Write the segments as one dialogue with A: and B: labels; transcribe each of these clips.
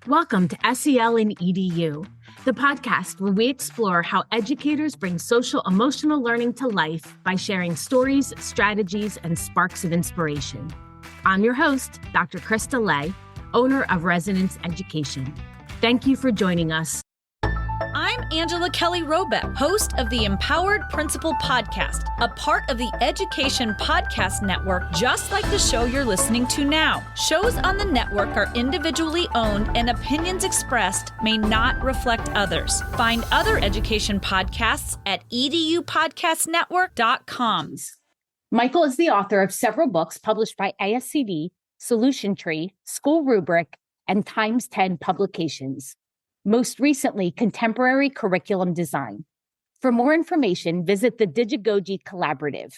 A: Welcome to SEL and EDU, the podcast where we explore how educators bring social emotional learning to life by sharing stories, strategies, and sparks of inspiration. I'm your host, Dr. Krista Lay, owner of Resonance Education. Thank you for joining us.
B: I'm Angela Kelly Robeck, host of the Empowered Principal Podcast, a part of the Education Podcast Network, just like the show you're listening to now. Shows on the network are individually owned and opinions expressed may not reflect others. Find other education podcasts at edupodcastnetwork.com.
A: Michael is the author of several books published by ASCD, Solution Tree, School Rubric, and Times 10 publications. Most recently, Contemporary Curriculum Design. For more information, visit the Digigogi Collaborative.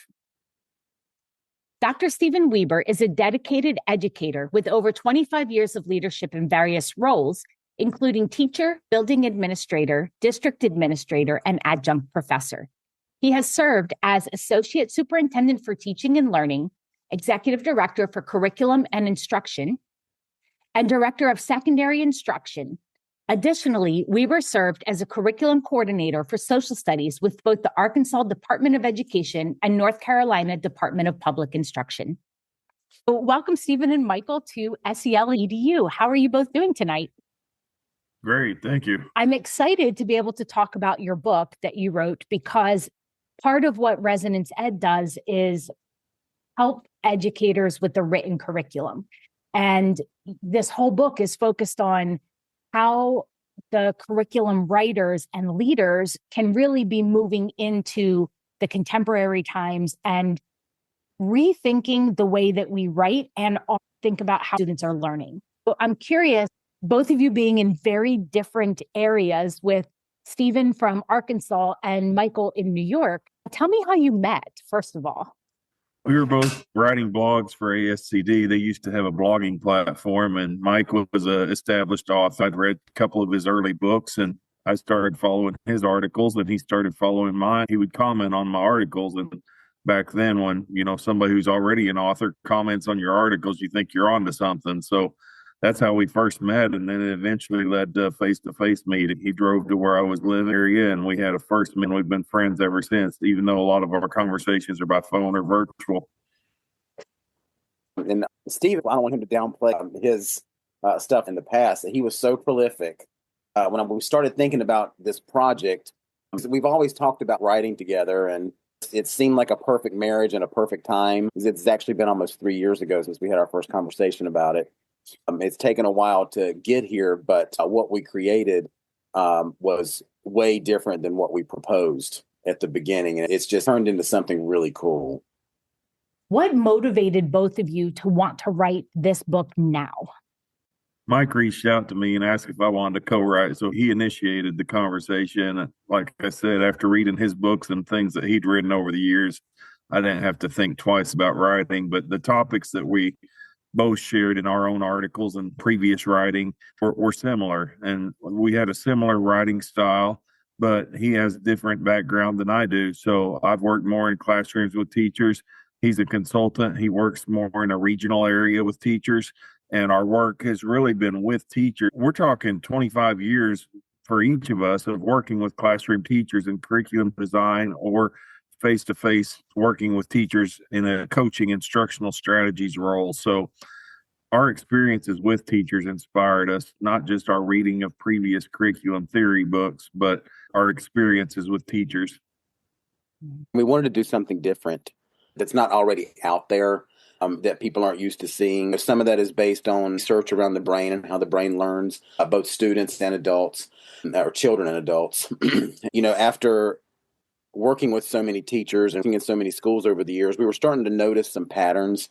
A: Dr. Stephen Weber is a dedicated educator with over 25 years of leadership in various roles, including teacher, building administrator, district administrator, and adjunct professor. He has served as Associate Superintendent for Teaching and Learning, Executive Director for Curriculum and Instruction, and Director of Secondary Instruction. Additionally, Weber served as a curriculum coordinator for social studies with both the Arkansas Department of Education and North Carolina Department of Public Instruction. So welcome, Stephen and Michael, to SEL EDU. How are you both doing tonight?
C: Great, thank you.
A: I'm excited to be able to talk about your book that you wrote because part of what Resonance Ed does is help educators with the written curriculum. And this whole book is focused on how the curriculum writers and leaders can really be moving into the contemporary times and rethinking the way that we write and think about how students are learning. So I'm curious, both of you being in very different areas, with Stephen from Arkansas and Michael in New York, tell me how you met, first of all.
C: We were both writing blogs for ASCD. They used to have a blogging platform, and Mike was an established author. I'd read a couple of his early books, and I started following his articles, and he started following mine. He would comment on my articles, and back then when, somebody who's already an author comments on your articles, you think you're onto something. So that's how we first met, and then it eventually led to a face-to-face meeting. He drove to where I was living area, and we had a first meeting. We've been friends ever since, even though a lot of our conversations are by phone or virtual.
D: And Steve, I don't want him to downplay his stuff in the past. He was so prolific. When we started thinking about this project, we've always talked about writing together, and it seemed like a perfect marriage and a perfect time. It's actually been almost 3 years ago since we had our first conversation about it. It's taken a while to get here, but what we created was way different than what we proposed at the beginning. And it's just turned into something really cool.
A: What motivated both of you to want to write this book now?
C: Mike reached out to me and asked if I wanted to co-write. So he initiated the conversation. Like I said, after reading his books and things that he'd written over the years, I didn't have to think twice about writing. But the topics that we both shared in our own articles and previous writing were similar. And we had a similar writing style, but he has a different background than I do. So I've worked more in classrooms with teachers. He's a consultant. He works more in a regional area with teachers. And our work has really been with teachers. We're talking 25 years for each of us of working with classroom teachers in curriculum design or face-to-face working with teachers in a coaching instructional strategies role. So our experiences with teachers inspired us, not just our reading of previous curriculum theory books, but our experiences with teachers.
D: We wanted to do something different that's not already out there, that people aren't used to seeing. Some of that is based on research around the brain and how the brain learns, both students and adults, or children and adults. After working with so many teachers and working in so many schools over the years, we were starting to notice some patterns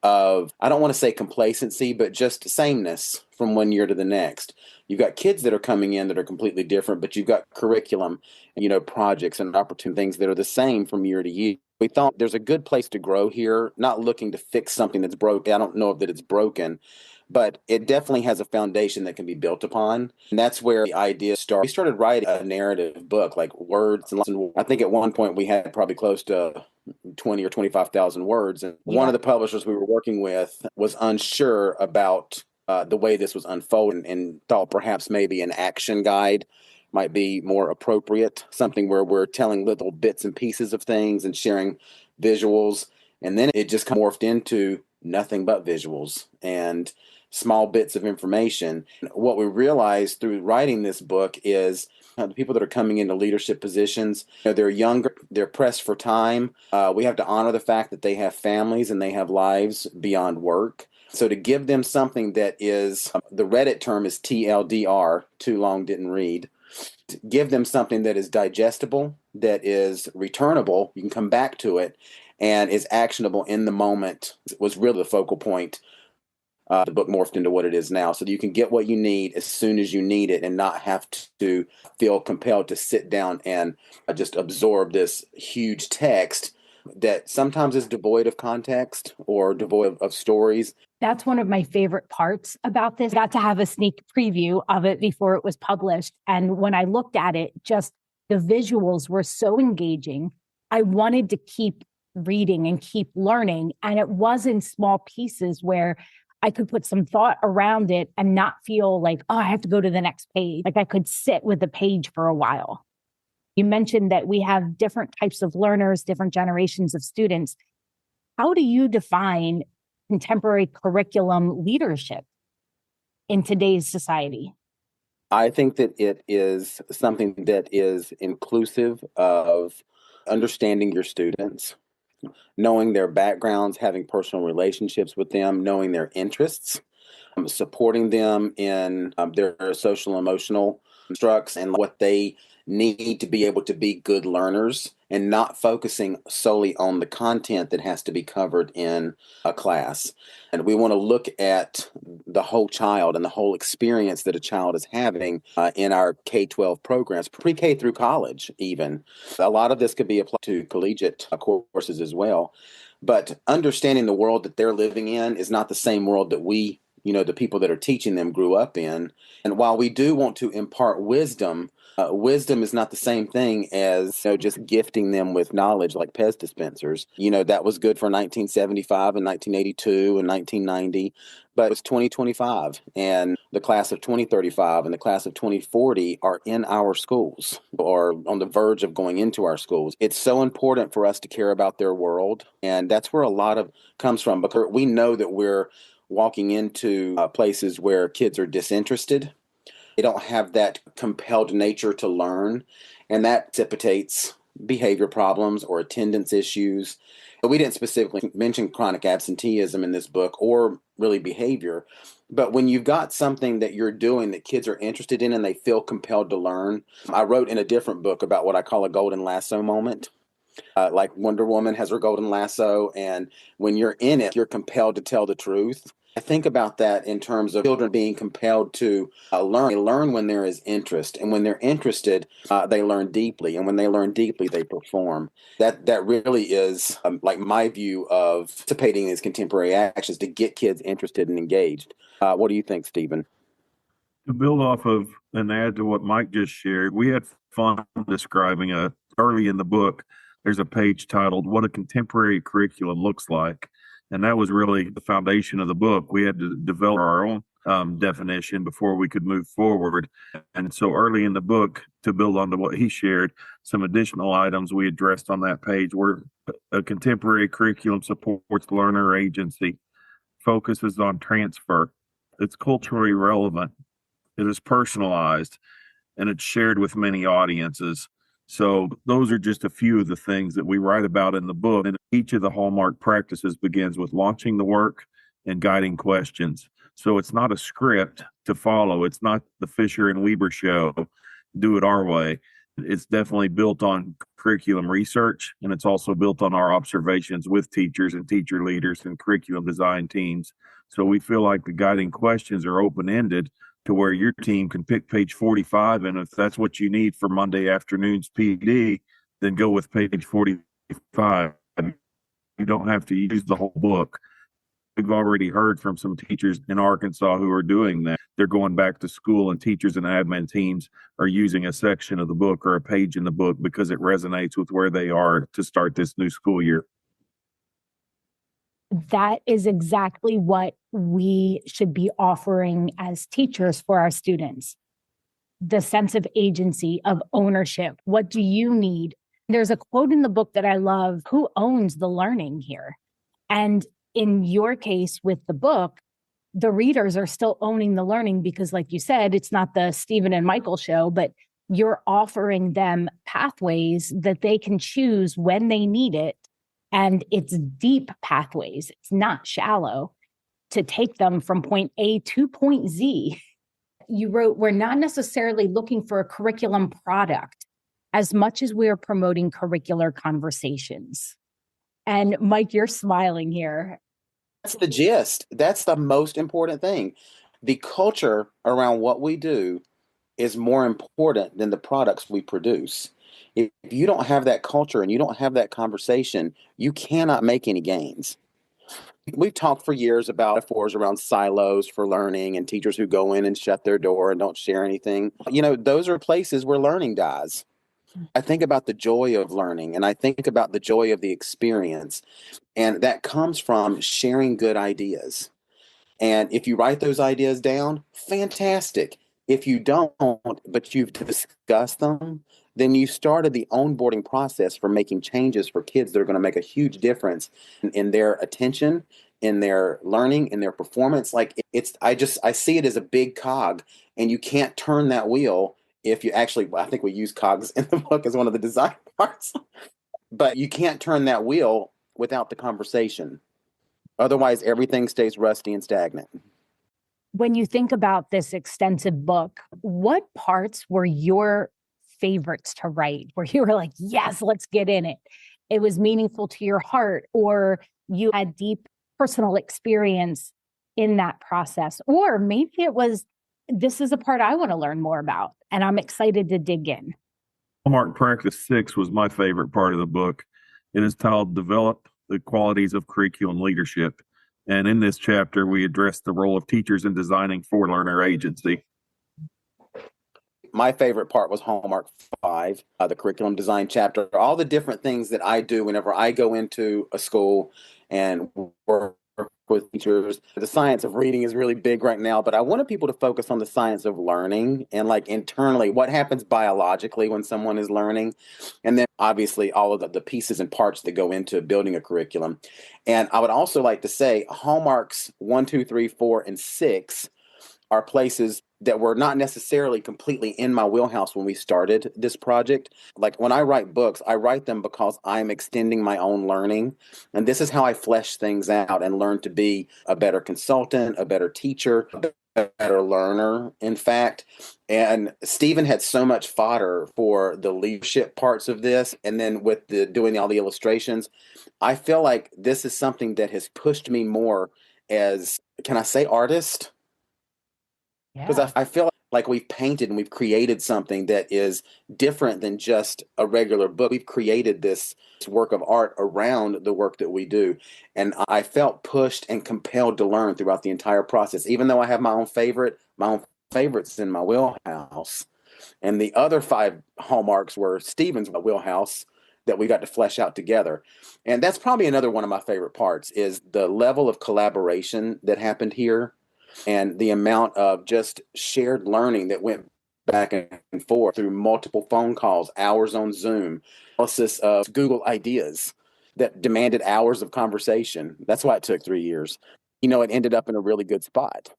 D: of, I don't want to say complacency, but just sameness from one year to the next. You've got kids that are coming in that are completely different, but you've got curriculum, projects and opportunity things that are the same from year to year. We thought there's a good place to grow here, not looking to fix something that's broken. I don't know that it's broken, but it definitely has a foundation that can be built upon. And that's where the idea started. We started writing a narrative book, like words. And I think at one point we had probably close to 20 or 25,000 words. And one of the publishers we were working with was unsure about the way this was unfolding, and thought perhaps maybe an action guide might be more appropriate, something where we're telling little bits and pieces of things and sharing visuals. And then it just morphed into nothing but visuals and small bits of information. What we realized through writing this book is the people that are coming into leadership positions, they're younger, they're pressed for time. We have to honor the fact that they have families and they have lives beyond work. So to give them something that is, the Reddit term is TLDR, too long didn't read. To give them something that is digestible, that is returnable, you can come back to it, and is actionable in the moment was really the focal point. The book morphed into what it is now, so that you can get what you need as soon as you need it and not have to feel compelled to sit down and just absorb this huge text that sometimes is devoid of context or devoid of stories.
A: That's one of my favorite parts about this. I got to have a sneak preview of it before it was published. And when I looked at it, just the visuals were so engaging. I wanted to keep reading and keep learning. And it was in small pieces where I could put some thought around it and not feel like, oh, I have to go to the next page. Like I could sit with the page for a while. You mentioned that we have different types of learners, different generations of students. How do you define contemporary curriculum leadership in today's society?
D: I think that it is something that is inclusive of understanding your students, knowing their backgrounds, having personal relationships with them, knowing their interests, supporting them in their social emotional constructs and what they need to be able to be good learners, and not focusing solely on the content that has to be covered in a class. And we want to look at the whole child and the whole experience that a child is having in our K-12 programs, pre-K through college even. A lot of this could be applied to collegiate courses as well. But understanding the world that they're living in is not the same world that we, the people that are teaching them grew up in. And while we do want to impart wisdom, wisdom is not the same thing as just gifting them with knowledge like Pez dispensers. That was good for 1975 and 1982 and 1990, but it's 2025, and the class of 2035 and the class of 2040 are in our schools or on the verge of going into our schools. It's so important for us to care about their world, and that's where a lot of comes from, because we know that we're walking into places where kids are disinterested. They don't have that compelled nature to learn, and that precipitates behavior problems or attendance issues. But we didn't specifically mention chronic absenteeism in this book or really behavior. But when you've got something that you're doing that kids are interested in and they feel compelled to learn, I wrote in a different book about what I call a golden lasso moment. Like Wonder Woman has her golden lasso, and when you're in it, you're compelled to tell the truth. I think about that in terms of children being compelled to learn. They learn when there is interest, and when they're interested, they learn deeply, and when they learn deeply, they perform. That really is like my view of participating in these contemporary actions to get kids interested and engaged. What do you think, Stephen?
C: To build off of and add to what Mike just shared, we had fun describing early in the book. There's a page titled "What a Contemporary Curriculum Looks Like." And that was really the foundation of the book. We had to develop our own definition before we could move forward. And so early in the book, to build on to what he shared, some additional items we addressed on that page were a contemporary curriculum supports learner agency, focuses on transfer, it's culturally relevant, it is personalized, and it's shared with many audiences. So those are just a few of the things that we write about in the book. And each of the hallmark practices begins with launching the work and guiding questions. So it's not a script to follow. It's not the Fisher and Weber show, do it our way. It's definitely built on curriculum research, and it's also built on our observations with teachers and teacher leaders and curriculum design teams. So we feel like the guiding questions are open-ended to where your team can pick page 45. And if that's what you need for Monday afternoon's PD, then go with page 45. You don't have to use the whole book. We've already heard from some teachers in Arkansas who are doing that. They're going back to school, and teachers and admin teams are using a section of the book or a page in the book because it resonates with where they are to start this new school year.
A: That is exactly what we should be offering as teachers for our students. The sense of agency, of ownership. What do you need? There's a quote in the book that I love: who owns the learning here? And in your case with the book, the readers are still owning the learning because, like you said, it's not the Stephen and Michael show, but you're offering them pathways that they can choose when they need it. And it's deep pathways. It's not shallow to take them from point A to point Z. You wrote, we're not necessarily looking for a curriculum product as much as we're promoting curricular conversations. And Mike, you're smiling here.
D: That's the gist. That's the most important thing. The culture around what we do is more important than the products we produce. If you don't have that culture and you don't have that conversation, you cannot make any gains. We've talked for years about metaphors around silos for learning and teachers who go in and shut their door and don't share anything. Those are places where learning dies. I think about the joy of learning and I think about the joy of the experience. And that comes from sharing good ideas. And if you write those ideas down, fantastic. If you don't, but you've discussed them, then you started the onboarding process for making changes for kids that are going to make a huge difference in their attention, in their learning, in their performance. I see it as a big cog, and you can't turn that wheel if you actually, I think we use cogs in the book as one of the design parts, but you can't turn that wheel without the conversation. Otherwise, everything stays rusty and stagnant.
A: When you think about this extensive book, what parts were your favorites to write, where you were like, yes, let's get in it? It was meaningful to your heart, or you had deep personal experience in that process, or maybe it was, this is a part I want to learn more about, and I'm excited to dig in.
C: Hallmark Practice 6 was my favorite part of the book. It is titled Develop the Qualities of Curriculum Leadership. And in this chapter, we address the role of teachers in designing for learner agency.
D: My favorite part was Hallmark 5, the curriculum design chapter. All the different things that I do whenever I go into a school and work with teachers. The science of reading is really big right now, but I wanted people to focus on the science of learning and internally what happens biologically when someone is learning. And then obviously all of the pieces and parts that go into building a curriculum. And I would also like to say Hallmarks 1, 2, 3, 4, and 6 are places that were not necessarily completely in my wheelhouse when we started this project. Like when I write books, I write them because I'm extending my own learning. And this is how I flesh things out and learn to be a better consultant, a better teacher, a better learner, in fact. And Stephen had so much fodder for the leadership parts of this. And then with doing all the illustrations, I feel like this is something that has pushed me more as, can I say artist? Because I feel like we've painted and we've created something that is different than just a regular book. We've created this work of art around the work that we do. And I felt pushed and compelled to learn throughout the entire process, even though I have my own favorites in my wheelhouse. And the other 5 hallmarks were Stephen's wheelhouse that we got to flesh out together. And that's probably another one of my favorite parts is the level of collaboration that happened here. And the amount of just shared learning that went back and forth through multiple phone calls, hours on Zoom, analysis of Google ideas that demanded hours of conversation. That's why it took 3 years. It ended up in a really good spot.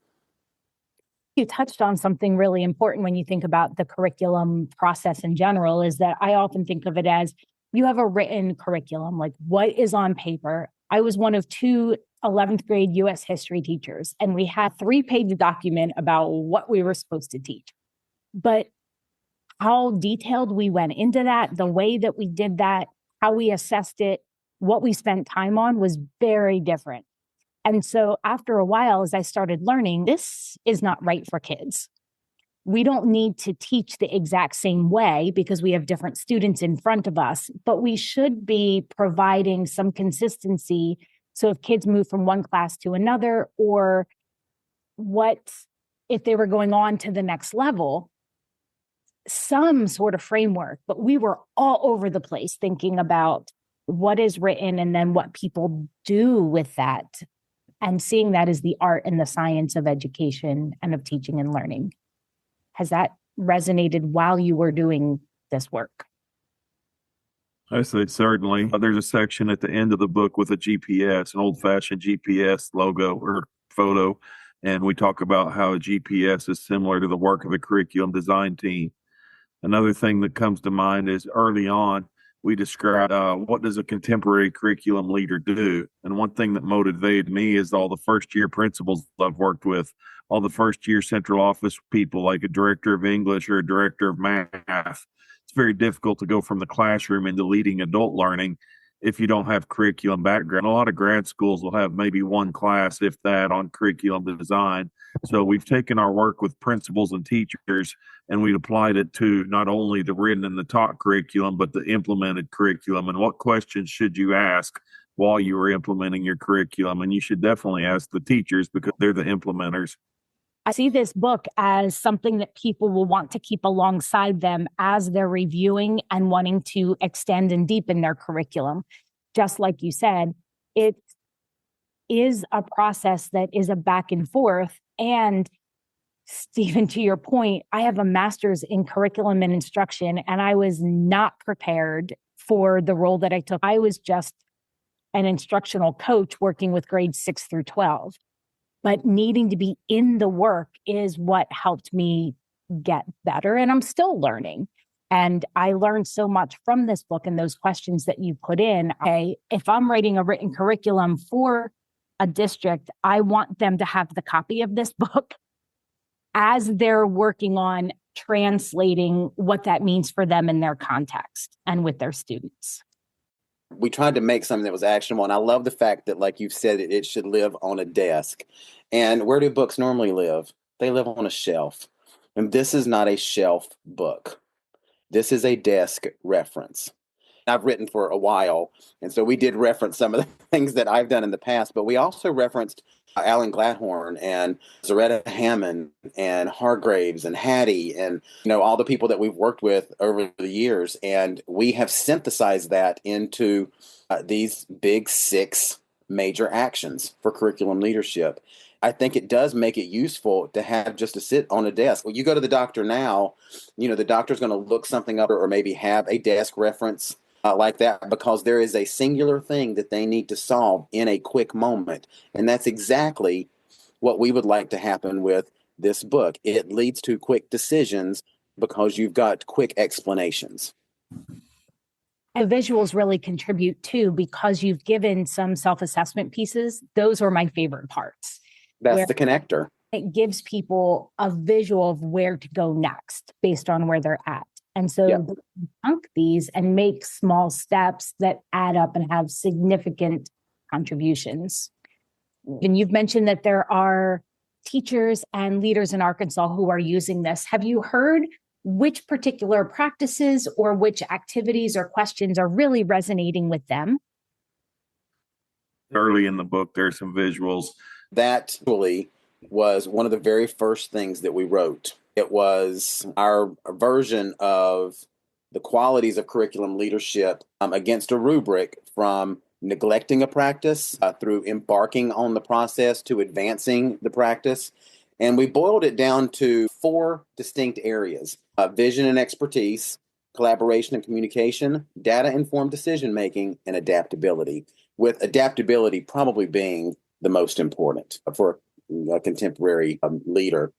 A: You touched on something really important when you think about the curriculum process in general, is that I often think of it as you have a written curriculum, like what is on paper. I was one of 2 11th grade U.S. history teachers, and we had a 3-page document about what we were supposed to teach. But how detailed we went into that, the way that we did that, how we assessed it, what we spent time on was very different. And so after a while, as I started learning, this is not right for kids. We don't need to teach the exact same way because we have different students in front of us, but we should be providing some consistency. So if kids move from one class to another, or what if they were going on to the next level, some sort of framework. But we were all over the place thinking about what is written and then what people do with that, and seeing that as the art and the science of education and of teaching and learning. Has that resonated while you were doing this work?
C: I say certainly. There's a section at the end of the book with a GPS, an old-fashioned GPS logo or photo, and we talk about how a GPS is similar to the work of a curriculum design team. Another thing that comes to mind is early on, we described what does a contemporary curriculum leader do? And one thing that motivated me is all the first-year principals I've worked with, all the first-year central office people like a director of English or a director of math. It's very difficult to go from the classroom into leading adult learning if you don't have curriculum background. A lot of grad schools will have maybe one class, if that, on curriculum design. So we've taken our work with principals and teachers and we applied it to not only the written and the taught curriculum, but the implemented curriculum. And what questions should you ask while you are implementing your curriculum? And you should definitely ask the teachers because they're the implementers.
A: I see this book as something that people will want to keep alongside them as they're reviewing and wanting to extend and deepen their curriculum. Just like you said, it is a process that is a back and forth. And Stephen, to your point, I have a master's in curriculum and instruction, and I was not prepared for the role that I took. I was just an instructional coach working with grades 6 through 12. But needing to be in the work is what helped me get better. And I'm still learning. And I learned so much from this book and those questions that you put in. Okay, if I'm writing a written curriculum for a district, I want them to have the copy of this book as they're working on translating what that means for them in their context and with their students.
D: We tried to make something that was actionable. And I love the fact that, like you've said, it should live on a desk. And where do books normally live? They live on a shelf. And this is not a shelf book. This is a desk reference. I've written for a while, and so we did reference some of the things that I've done in the past, but we also referenced Alan Gladhorn and Zaretta Hammond and Hargraves and Hattie and all the people that we've worked with over the years, and we have synthesized that into these big 6 major actions for curriculum leadership. I think it does make it useful to have just to sit on a desk. When you go to the doctor now, the doctor's going to look something up or maybe have a desk reference like that because there is a singular thing that they need to solve in a quick moment. And that's exactly what we would like to happen with this book. It leads to quick decisions because you've got quick explanations.
A: And visuals really contribute too, because you've given some self-assessment pieces. Those are my favorite parts.
D: That's the connector.
A: It gives people a visual of where to go next based on where they're at. And so
D: Yep.
A: chunk these and make small steps that add up and have significant contributions. And you've mentioned that there are teachers and leaders in Arkansas who are using this. Have you heard which particular practices or which activities or questions are really resonating with them?
C: Early in the book, there's some visuals.
D: That really was one of the very first things that we wrote. It was our version of the qualities of curriculum leadership against a rubric from neglecting a practice through embarking on the process to advancing the practice. And we boiled it down to 4 distinct areas: vision and expertise, collaboration and communication, data-informed decision-making, and adaptability, with adaptability probably being the most important for a contemporary leader.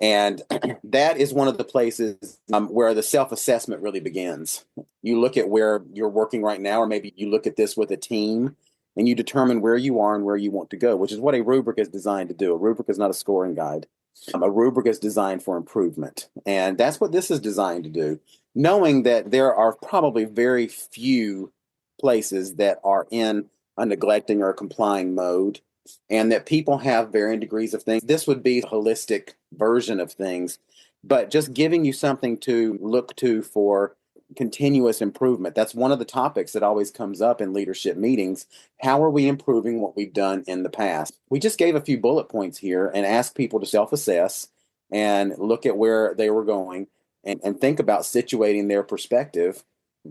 D: And that is one of the places where the self-assessment really begins. You look at where you're working right now, or maybe you look at this with a team, and you determine where you are and where you want to go, which is what a rubric is designed to do. A rubric is not a scoring guide. A rubric is designed for improvement. And that's what this is designed to do, knowing that there are probably very few places that are in a neglecting or a complying mode, and that people have varying degrees of things. This would be a holistic version of things, but just giving you something to look to for continuous improvement. That's one of the topics that always comes up in leadership meetings. How are we improving what we've done in the past? We just gave a few bullet points here and asked people to self-assess and look at where they were going and think about situating their perspective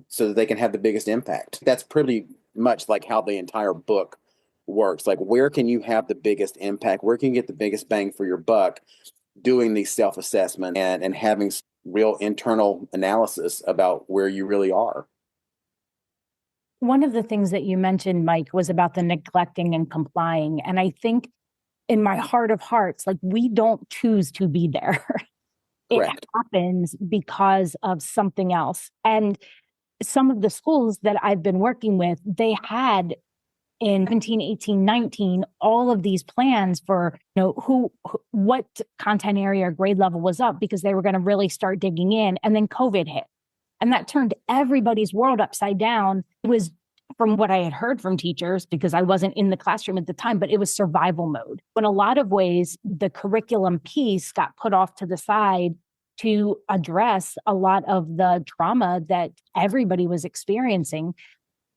D: so that they can have the biggest impact. That's pretty much like how the entire book works. Like, where can you have the biggest impact? Where can you get the biggest bang for your buck doing these self-assessment and having real internal analysis about where you really are?
A: One of the things that you mentioned, Mike, was about the neglecting and complying. And I think in my heart of hearts, like, we don't choose to be there.
D: Correct.
A: It happens because of something else. And some of the schools that I've been working with, they had in 17, 18, 19, all of these plans for, what content area or grade level was up, because they were going to really start digging in. And then COVID hit. And that turned everybody's world upside down. It was, from what I had heard from teachers, because I wasn't in the classroom at the time, but it was survival mode. In a lot of ways, the curriculum piece got put off to the side to address a lot of the trauma that everybody was experiencing.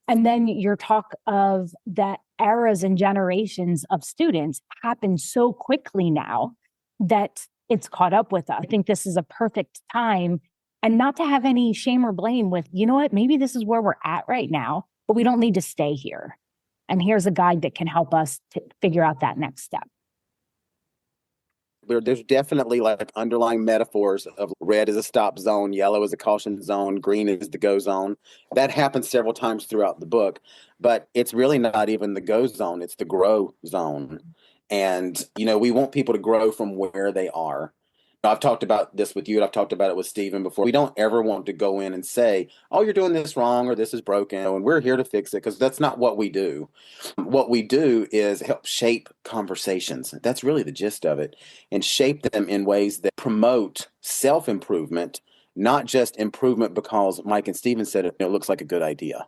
A: And then your talk of that eras and generations of students happen so quickly now that it's caught up with us. I think this is a perfect time, and not to have any shame or blame with, maybe this is where we're at right now, but we don't need to stay here. And here's a guide that can help us to figure out that next step.
D: There's definitely like underlying metaphors of red is a stop zone, yellow is a caution zone, green is the go zone. That happens several times throughout the book, but it's really not even the go zone, it's the grow zone. And, we want people to grow from where they are. I've talked about this with you, and I've talked about it with Stephen before. We don't ever want to go in and say, oh, you're doing this wrong, or this is broken, and we're here to fix it, because that's not what we do. What we do is help shape conversations. That's really the gist of it, and shape them in ways that promote self-improvement, not just improvement because Mike and Stephen said it looks like a good idea.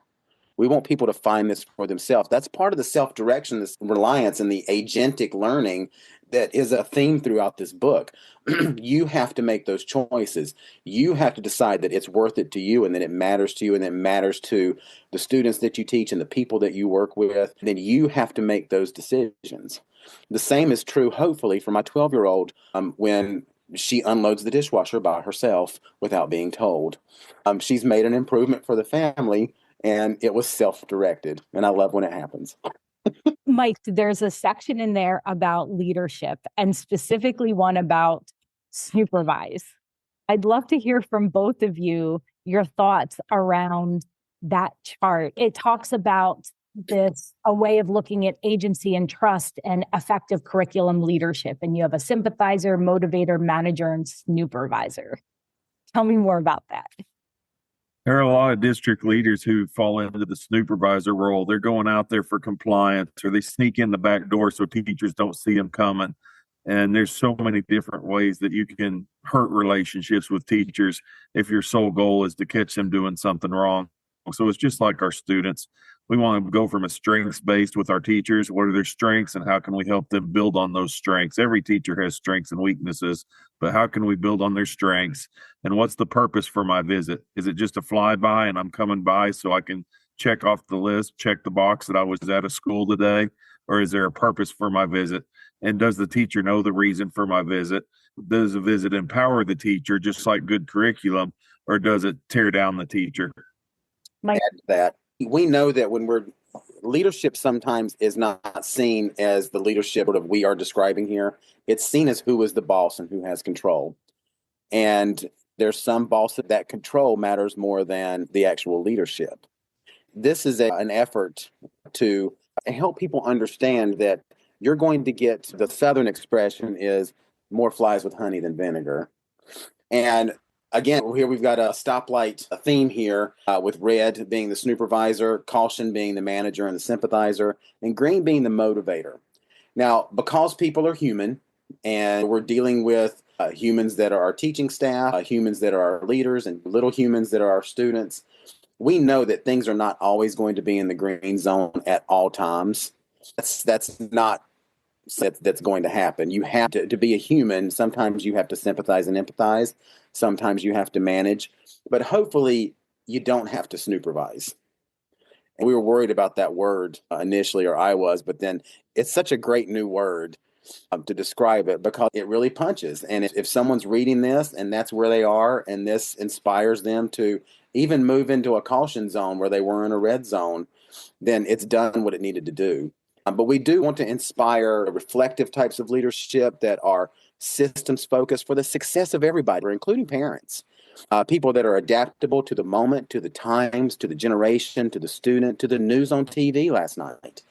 D: We want people to find this for themselves. That's part of the self-direction, this reliance, and the agentic learning that is a theme throughout this book. You have to make those choices. You have to decide that it's worth it to you, and that it matters to you, and it matters to the students that you teach and the people that you work with. Then you have to make those decisions. The same is true, hopefully, for my 12-year-old when she unloads the dishwasher by herself without being told. She's made an improvement for the family, and it was self-directed, and I love when it happens.
A: Mike, there's a section in there about leadership, and specifically one about supervise. I'd love to hear from both of you your thoughts around that chart. It talks about a way of looking at agency and trust and effective curriculum leadership. And you have a sympathizer, motivator, manager, and supervisor. Tell me more about that.
C: There are a lot of district leaders who fall into the supervisor role. They're going out there for compliance, or they sneak in the back door so teachers don't see them coming. And there's so many different ways that you can hurt relationships with teachers if your sole goal is to catch them doing something wrong. So it's just like our students. We want to go from a strengths based with our teachers. What are their strengths, and how can we help them build on those strengths? Every teacher has strengths and weaknesses, but how can we build on their strengths? And what's the purpose for my visit? Is it just a flyby and I'm coming by so I can check off the list, check the box that I was at a school today? Or is there a purpose for my visit? And does the teacher know the reason for my visit? Does the visit empower the teacher, just like good curriculum, or does it tear down the teacher?
D: Add to that, we know that when leadership sometimes is not seen as the leadership that we are describing here. It's seen as who is the boss and who has control. And there's some boss that control matters more than the actual leadership. This is an effort to help people understand that you're going to get, the Southern expression is more flies with honey than vinegar. And again, here we've got a stoplight theme here with red being the supervisor, caution being the manager and the sympathizer, and green being the motivator. Now, because people are human, and we're dealing with humans that are our teaching staff, humans that are our leaders, and little humans that are our students, we know that things are not always going to be in the green zone at all times. That's not that's going to happen. You have to be a human. Sometimes you have to sympathize and empathize. Sometimes you have to manage. But hopefully you don't have to supervise. And we were worried about that word initially, or I was, but then it's such a great new word to describe it, because it really punches. And if someone's reading this and that's where they are, and this inspires them to even move into a caution zone where they were in a red zone, then it's done what it needed to do. But we do want to inspire reflective types of leadership that are systems focused for the success of everybody, including parents. People that are adaptable to the moment, to the times, to the generation, to the student, to the news on TV last night.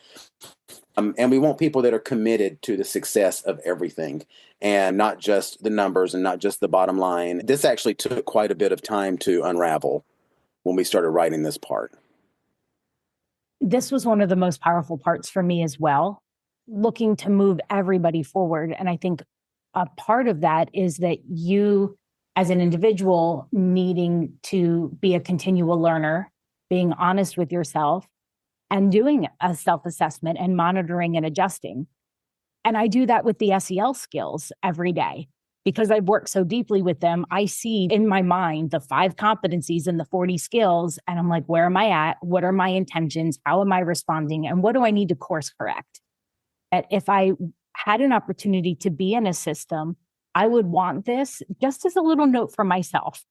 D: And we want people that are committed to the success of everything, and not just the numbers and not just the bottom line. This actually took quite a bit of time to unravel when we started writing this part.
A: This was one of the most powerful parts for me as well, looking to move everybody forward. And I think a part of that is that you, as an individual, needing to be a continual learner, being honest with yourself, and doing a self-assessment and monitoring and adjusting. And I do that with the SEL skills every day. Because I've worked so deeply with them, I see in my mind the 5 competencies and the 40 skills. And I'm like, where am I at? What are my intentions? How am I responding? And what do I need to course correct? And if I had an opportunity to be in a system, I would want this just as a little note for myself.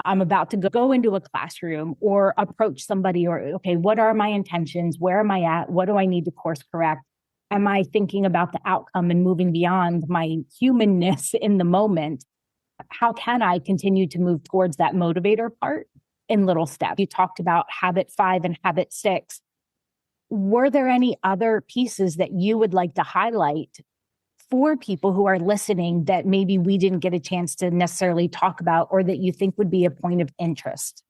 A: I'm about to go into a classroom or approach somebody, or, okay, what are my intentions? Where am I at? What do I need to course correct? Am I thinking about the outcome and moving beyond my humanness in the moment? How can I continue to move towards that motivator part in little steps? You talked about habit 5 and habit 6. Were there any other pieces that you would like to highlight for people who are listening that maybe we didn't get a chance to necessarily talk about, or that you think would be a point of interest?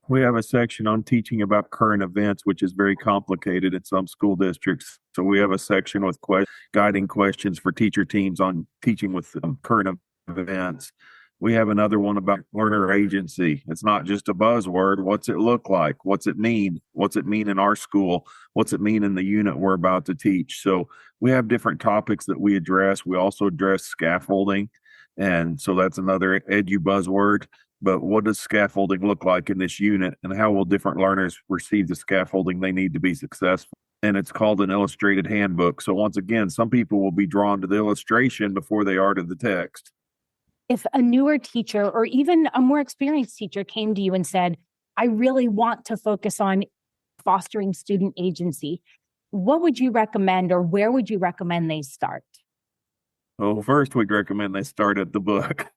C: We have a section on teaching about current events, which is very complicated in some school districts. So we have a section with guiding questions for teacher teams on teaching with current events. We have another one about learner agency. It's not just a buzzword. What's it look like? What's it mean? What's it mean in our school? What's it mean in the unit we're about to teach? So we have different topics that we address. We also address scaffolding. And so that's another edu buzzword. But what does scaffolding look like in this unit, and how will different learners receive the scaffolding they need to be successful? And it's called an illustrated handbook. So once again, some people will be drawn to the illustration before they are to the text.
A: If a newer teacher or even a more experienced teacher came to you and said, I really want to focus on fostering student agency, what would you recommend, or where would you recommend they start?
C: Well, first we'd recommend they start at the book.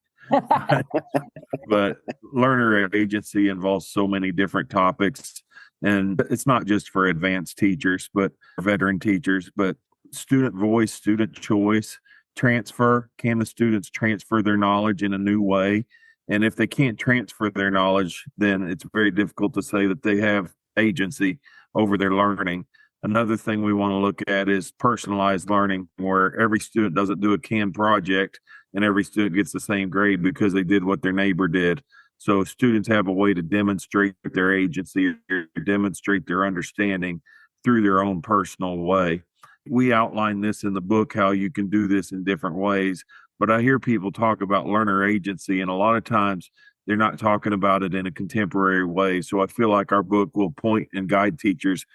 C: But learner agency involves so many different topics, and it's not just for advanced teachers, but veteran teachers, but student voice, student choice, transfer. Can the students transfer their knowledge in a new way? And if they can't transfer their knowledge, then it's very difficult to say that they have agency over their learning. Another thing we want to look at is personalized learning, where every student doesn't do a canned project and every student gets the same grade because they did what their neighbor did. So students have a way to demonstrate their agency, or demonstrate their understanding through their own personal way. We outline this in the book, how you can do this in different ways. But I hear people talk about learner agency, and a lot of times they're not talking about it in a contemporary way. So I feel like our book will point and guide teachers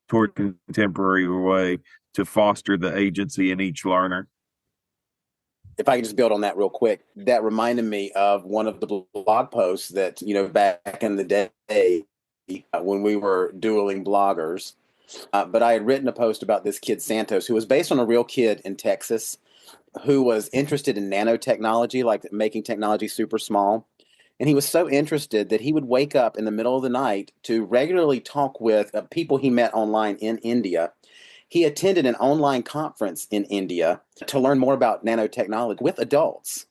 C: toward a contemporary way to foster the agency in each learner.
D: If I can just build on that real quick, that reminded me of one of the blog posts that, back in the day when we were dueling bloggers. But I had written a post about this kid, Santos, who was based on a real kid in Texas who was interested in nanotechnology, like making technology super small. And he was so interested that he would wake up in the middle of the night to regularly talk with people he met online in India. He attended an online conference in India to learn more about nanotechnology with adults.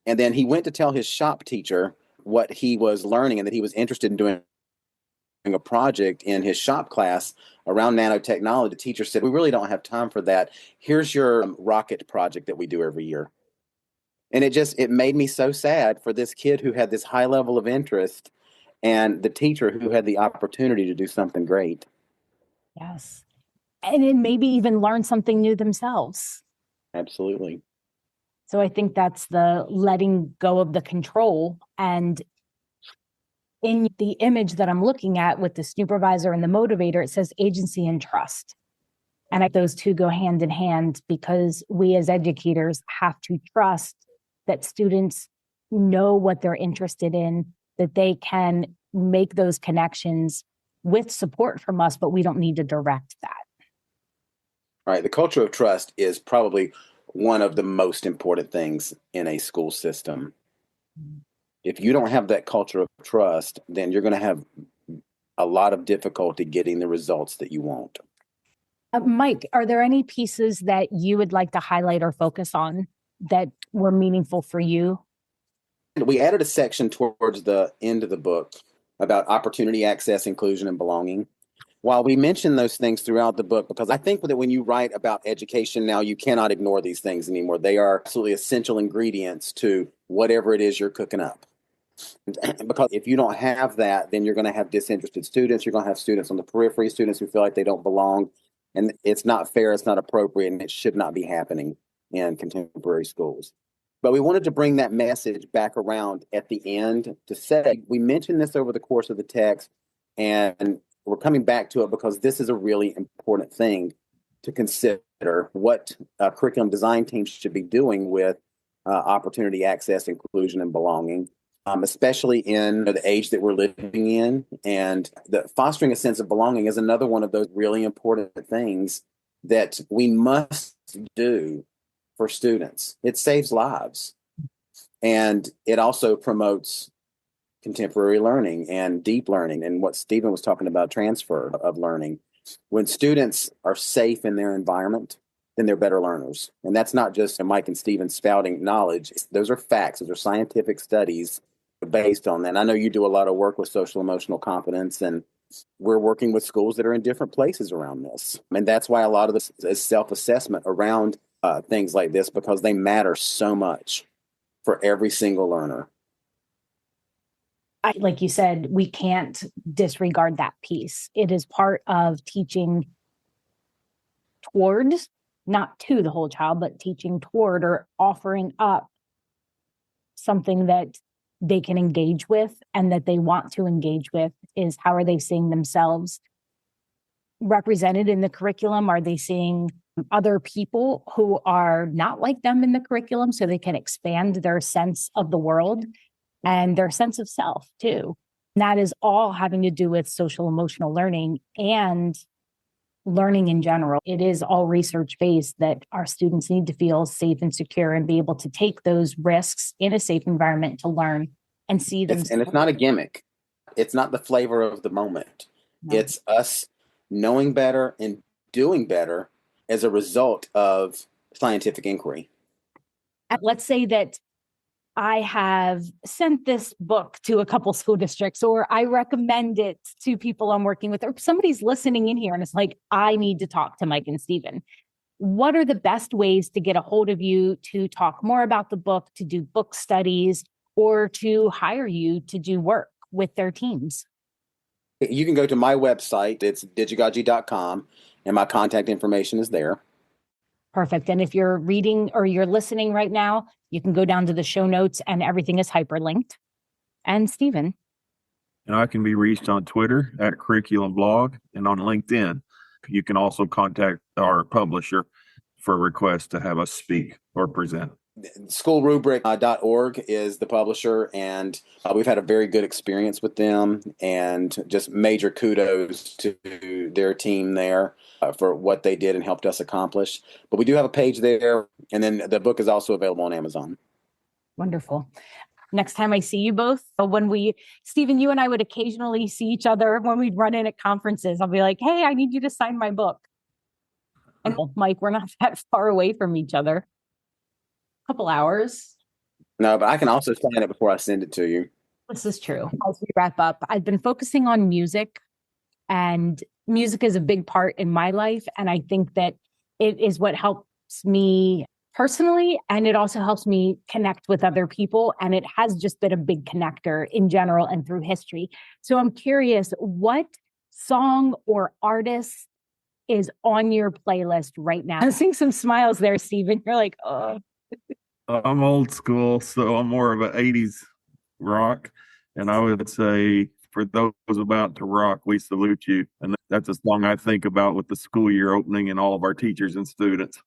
D: And then he went to tell his shop teacher what he was learning and that he was interested in doing a project in his shop class around nanotechnology. The teacher said, we really don't have time for that. Here's your rocket project that we do every year. And it made me so sad for this kid who had this high level of interest and the teacher who had the opportunity to do something great.
A: Yes. And then maybe even learn something new themselves.
D: Absolutely.
A: So I think that's the letting go of the control. And in the image that I'm looking at with the supervisor and the motivator, it says agency and trust. Those two go hand in hand because we as educators have to trust that students know what they're interested in, that they can make those connections with support from us, but we don't need to direct that.
D: Right. The culture of trust is probably one of the most important things in a school system. If you don't have that culture of trust, then you're going to have a lot of difficulty getting the results that you want.
A: Mike, are there any pieces that you would like to highlight or focus on that were meaningful for you?
D: We added a section towards the end of the book about opportunity, access, inclusion, and belonging. While we mention those things throughout the book, because I think that when you write about education now, you cannot ignore these things anymore. They are absolutely essential ingredients to whatever it is you're cooking up. Because if you don't have that, then you're going to have disinterested students. You're going to have students on the periphery, students who feel like they don't belong. And it's not fair, it's not appropriate, and it should not be happening in contemporary schools. But we wanted to bring that message back around at the end to say, we mentioned this over the course of the text, and we're coming back to it because this is a really important thing to consider what curriculum design teams should be doing with opportunity, access, inclusion, and belonging. Especially in the age that we're living in. And fostering a sense of belonging is another one of those really important things that we must do for students. It saves lives. And it also promotes contemporary learning and deep learning and what Stephen was talking about, transfer of learning. When students are safe in their environment, then they're better learners. And that's not just Mike and Stephen spouting knowledge. Those are facts. Those are scientific studies based on that. And I know you do a lot of work with social emotional competence, and we're working with schools that are in different places around this. And that's why a lot of this is self-assessment around things like this, because they matter so much for every single learner.
A: Like you said, we can't disregard that piece. It is part of teaching towards, not to the whole child, but teaching toward or offering up something that they can engage with and that they want to engage with. Is how are they seeing themselves represented in the curriculum? Are they seeing other people who are not like them in the curriculum so they can expand their sense of the world and their sense of self too? And that is all having to do with social emotional learning and learning in general. It is all research-based that our students need to feel safe and secure and be able to take those risks in a safe environment to learn and see them.
D: And it's not a gimmick. It's not the flavor of the moment. No. It's us knowing better and doing better as a result of scientific inquiry.
A: Let's say that I have sent this book to a couple school districts, or I recommend it to people I'm working with, or somebody's listening in here and it's like, I need to talk to Mike and Stephen. What are the best ways to get a hold of you to talk more about the book, to do book studies, or to hire you to do work with their teams?
D: You can go to my website. It's digigaji.com, and my contact information is there.
A: Perfect. And if you're reading or you're listening right now, you can go down to the show notes and everything is hyperlinked. And Stephen?
C: And I can be reached on Twitter at Curriculum Blog and on LinkedIn. You can also contact our publisher for a request to have us speak or present.
D: Schoolrubric.org is the publisher, and we've had a very good experience with them, and just major kudos to their team there for what they did and helped us accomplish. But we do have a page there, and then the book is also available on Amazon.
A: Wonderful. Next time I see you both, Stephen, you and I would occasionally see each other when we'd run in at conferences. I'll be like, hey, I need you to sign my book. And Mike, we're not that far away from each other. Couple hours.
D: No, but I can also sign it before I send it to you.
A: This is true. As we wrap up, I've been focusing on music, and music is a big part in my life. And I think that it is what helps me personally, and it also helps me connect with other people. And it has just been a big connector in general and through history. So I'm curious, what song or artist is on your playlist right now? I'm seeing some smiles there, Stephen. You're like, oh.
C: I'm old school, so I'm more of an 80s rock. And I would say For those about to rock, we salute you. And that's a song I think about with the school year opening and all of our teachers and students.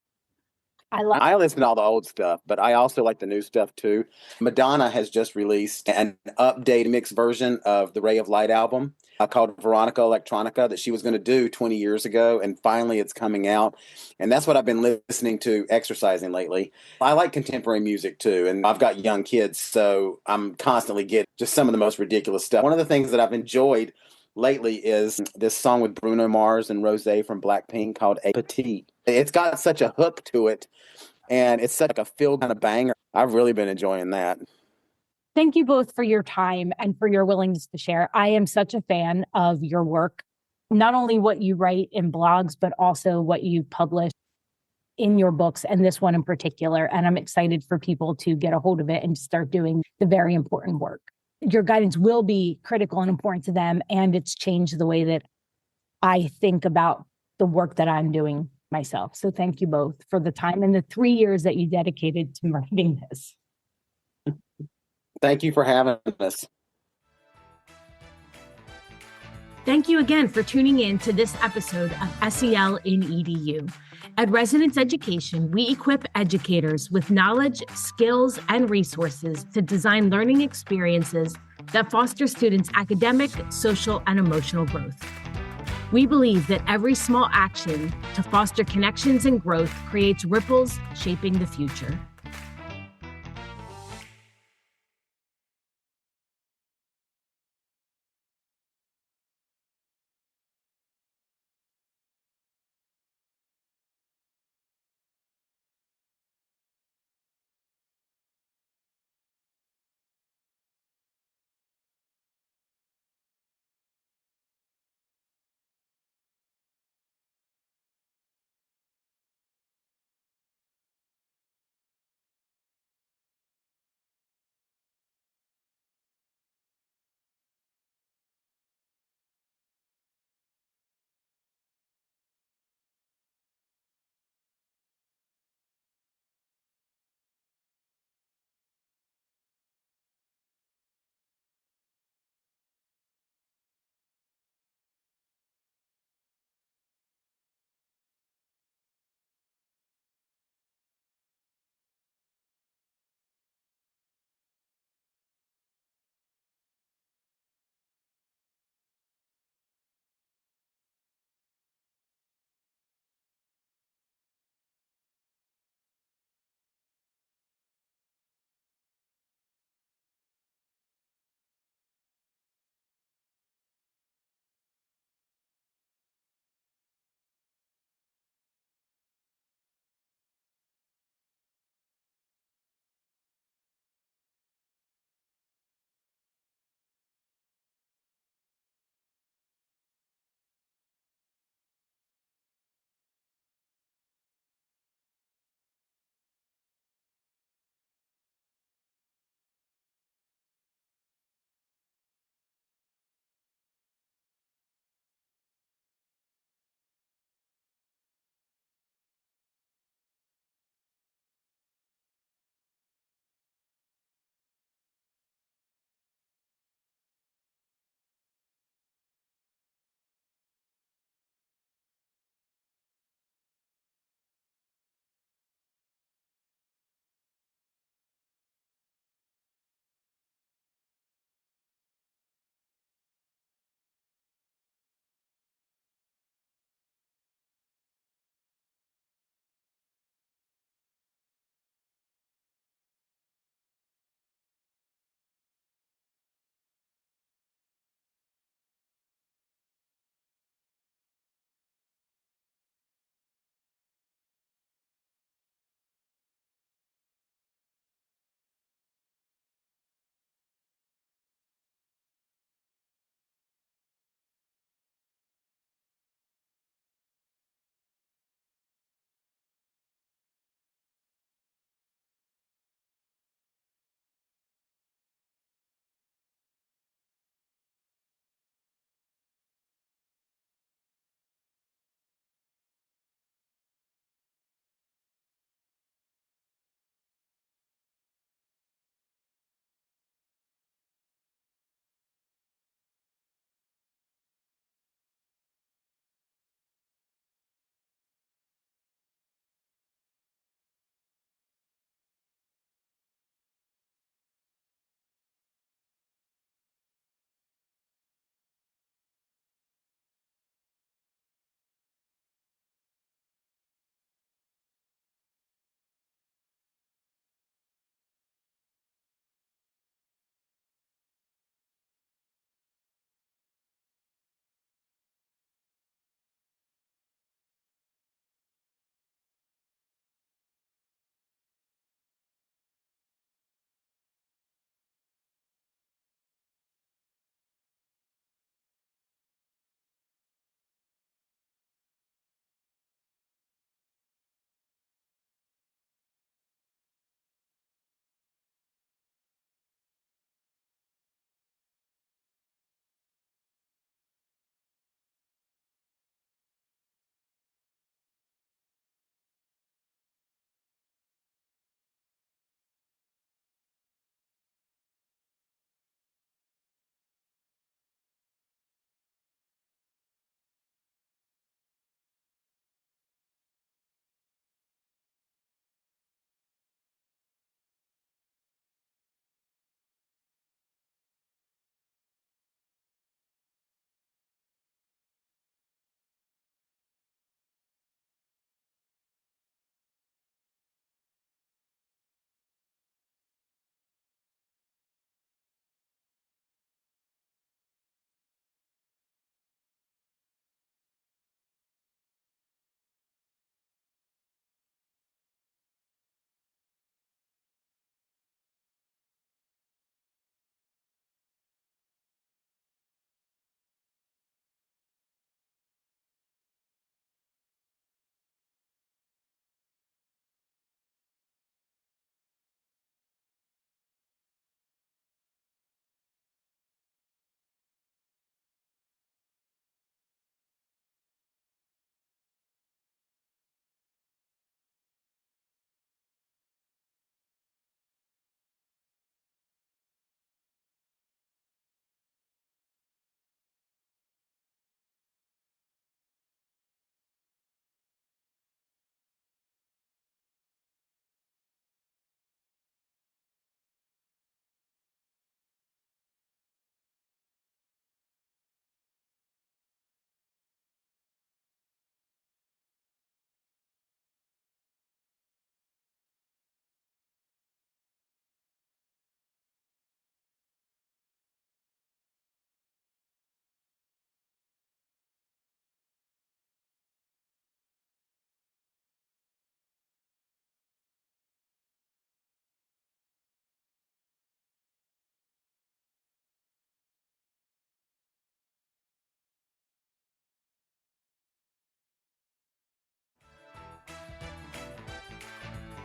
D: I listen to all the old stuff, but I also like the new stuff too. Madonna has just released an updated mixed version of the Ray of Light album called Veronica Electronica that she was going to do 20 years ago. And finally it's coming out. And that's what I've been listening to exercising lately. I like contemporary music too. And I've got young kids, so I'm constantly getting just some of the most ridiculous stuff. One of the things that I've enjoyed lately is this song with Bruno Mars and Rosé from Blackpink called A Petite. It's got such a hook to it, and it's such a feel kind of banger. I've really been enjoying that.
A: Thank you both for your time and for your willingness to share. I am such a fan of your work, not only what you write in blogs, but also what you publish in your books, and this one in particular. And I'm excited for people to get a hold of it and start doing the very important work. Your guidance will be critical and important to them, and it's changed the way that I think about the work that I'm doing myself. So thank you both for the time and the 3 years that you dedicated to writing this.
D: Thank you for having us.
A: Thank you again for tuning in to this episode of SEL in EDU. At Resonance Education, we equip educators with knowledge, skills, and resources to design learning experiences that foster students' academic, social, and emotional growth. We believe that every small action to foster connections and growth creates ripples shaping the future.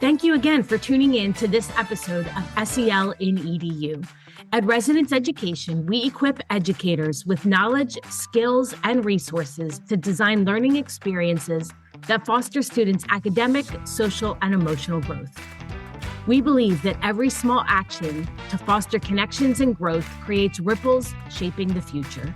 A: Thank you again for tuning in to this episode of SEL in EDU. At Resonance Education, we equip educators with knowledge, skills, and resources to design learning experiences that foster students' academic, social, and emotional growth. We believe that every small action to foster connections and growth creates ripples shaping the future.